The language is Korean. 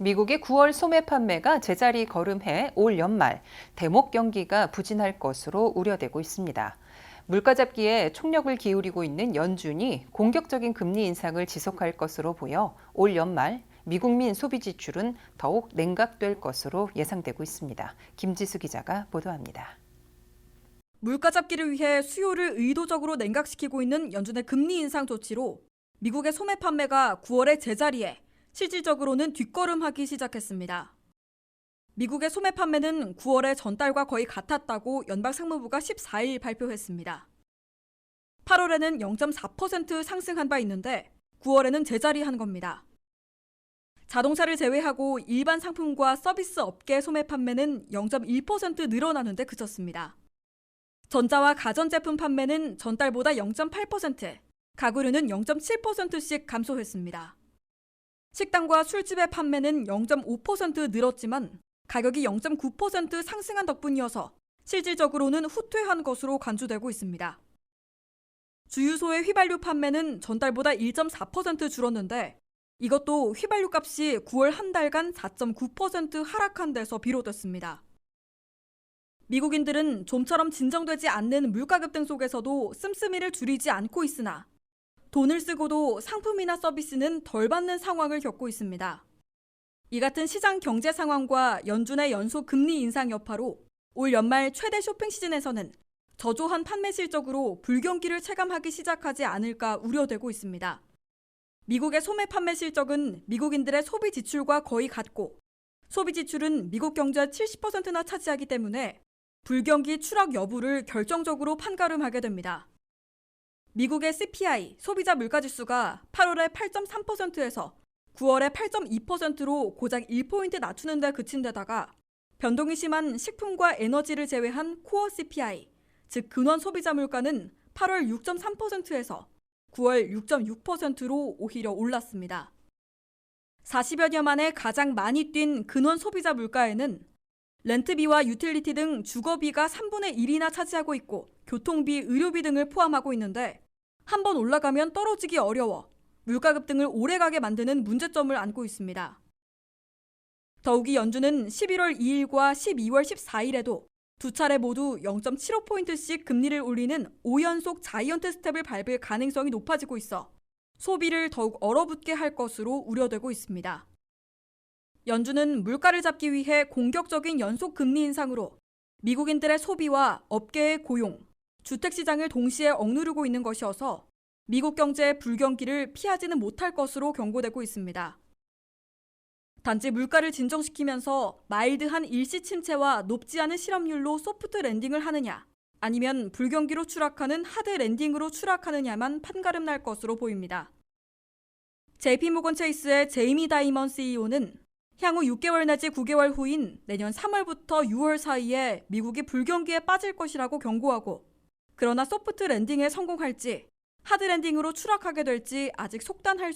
미국의 9월 소매 판매가 제자리 걸음해 올 연말 대목 경기가 부진할 것으로 우려되고 있습니다. 물가 잡기에 총력을 기울이고 있는 연준이 공격적인 금리 인상을 지속할 것으로 보여 올 연말 미국민 소비 지출은 더욱 냉각될 것으로 예상되고 있습니다. 김지수 기자가 보도합니다. 물가 잡기를 위해 수요를 의도적으로 냉각시키고 있는 연준의 금리 인상 조치로 미국의 소매 판매가 9월에 제자리에 실질적으로는 뒷걸음하기 시작했습니다. 미국의 소매 판매는 9월에 전달과 거의 같았다고 연방상무부가 14일 발표했습니다. 8월에는 0.4% 상승한 바 있는데 9월에는 제자리한 겁니다. 자동차를 제외하고 일반 상품과 서비스 업계 소매 판매는 0.1% 늘어나는데 그쳤습니다. 전자와 가전제품 판매는 전달보다 0.8%, 가구류는 0.7%씩 감소했습니다. 식당과 술집의 판매는 0.5% 늘었지만 가격이 0.9% 상승한 덕분이어서 실질적으로는 후퇴한 것으로 간주되고 있습니다. 주유소의 휘발유 판매는 전달보다 1.4% 줄었는데 이것도 휘발유 값이 9월 한 달간 4.9% 하락한 데서 비롯됐습니다. 미국인들은 좀처럼 진정되지 않는 물가 급등 속에서도 씀씀이를 줄이지 않고 있으나 돈을 쓰고도 상품이나 서비스는 덜 받는 상황을 겪고 있습니다. 이 같은 시장 경제 상황과 연준의 연속 금리 인상 여파로 올 연말 최대 쇼핑 시즌에서는 저조한 판매 실적으로 불경기를 체감하기 시작하지 않을까 우려되고 있습니다. 미국의 소매 판매 실적은 미국인들의 소비 지출과 거의 같고 소비 지출은 미국 경제의 70%나 차지하기 때문에 불경기 추락 여부를 결정적으로 판가름하게 됩니다. 미국의 CPI, 소비자 물가지수가 8월에 8.3%에서 9월에 8.2%로 고작 1포인트 낮추는 데 그친 데다가 변동이 심한 식품과 에너지를 제외한 코어 CPI, 즉 근원 소비자 물가는 8월 6.3%에서 9월 6.6%로 오히려 올랐습니다. 40여 년 만에 가장 많이 뛴 근원 소비자 물가에는 렌트비와 유틸리티 등 주거비가 3분의 1이나 차지하고 있고 교통비, 의료비 등을 포함하고 있는데 한 번 올라가면 떨어지기 어려워 물가 급등을 오래가게 만드는 문제점을 안고 있습니다. 더욱이 연준은 11월 2일과 12월 14일에도 두 차례 모두 0.75포인트씩 금리를 올리는 5연속 자이언트 스텝을 밟을 가능성이 높아지고 있어 소비를 더욱 얼어붙게 할 것으로 우려되고 있습니다. 연준은 물가를 잡기 위해 공격적인 연속 금리 인상으로 미국인들의 소비와 업계의 고용, 주택시장을 동시에 억누르고 있는 것이어서 미국 경제의 불경기를 피하지는 못할 것으로 경고되고 있습니다. 단지 물가를 진정시키면서 마일드한 일시 침체와 높지 않은 실업률로 소프트 랜딩을 하느냐, 아니면 불경기로 추락하는 하드 랜딩으로 추락하느냐만 판가름 날 것으로 보입니다. JP모건 체이스의 제이미 다이먼 CEO는 향후 6개월 내지 9개월 후인 내년 3월부터 6월 사이에 미국이 불경기에 빠질 것이라고 경고하고 그러나 소프트 랜딩에 성공할지 하드 랜딩으로 추락하게 될지 아직 속단할